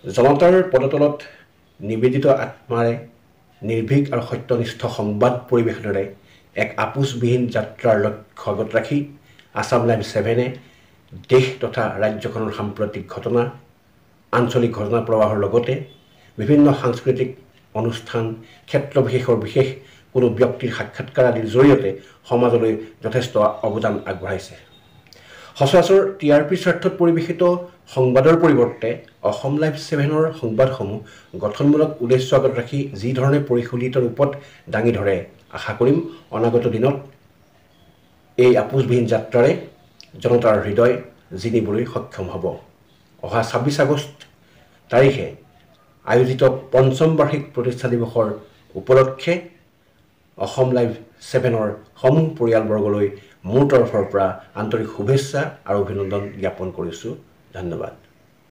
জনতাৰ পদতলত নিবেদিত আত্মাৰে নিৰ্ভীক আৰু সত্যনিষ্ঠ সংবাদ পৰিৱেশনেৰে এক আপোচবিহীন যাত্ৰাৰ লক্ষ্য আগত ৰাখি আছাম লাইভ 7-এ দেশ তথা ৰাজ্যখনৰ সাম্প্ৰতিক ঘটনা, আঞ্চলিক ঘটনা প্ৰবাহৰ লগতে বিভিন্ন সাংস্কৃতিক অনুষ্ঠান, ক্ষেত্ৰবিশেষৰ বিশেষ কোনো ব্যক্তিৰ সাক্ষাৎকাৰ আদিৰ জৰিয়তে সমাজলৈ যথেষ্ট অৱদান আগবঢ়াইছে। সচৰাচৰ টিআৰপিৰ স্বাৰ্থত পৰিৱেশিত সংবাদৰ পৰিৱৰ্তে অসম লাইভ 7-ৰ সংবাদসমূহ গঠনমূলক উদ্দেশ্য আগত ৰাখি যি ধৰণে পৰিশোধিত ৰূপত দাঙি ধৰে, আশা কৰিম অনাগত দিনত এই আপোচবিহীন যাত্ৰাৰে জনতাৰ হৃদয় জিনিবলৈ সক্ষম হ'ব। অহা 26 আগষ্ট তাৰিখে আয়োজিত ৫ম বাৰ্ষিক প্ৰতিষ্ঠা দিৱসৰ উপলক্ষে অসম লাইভ 7-ৰ সমূহ পৰিয়ালবৰ্গলৈ মোৰ তৰফৰ পৰা আন্তৰিক শুভেচ্ছা আৰু অভিনন্দন জ্ঞাপন কৰিছোঁ। ধন্যবাদ।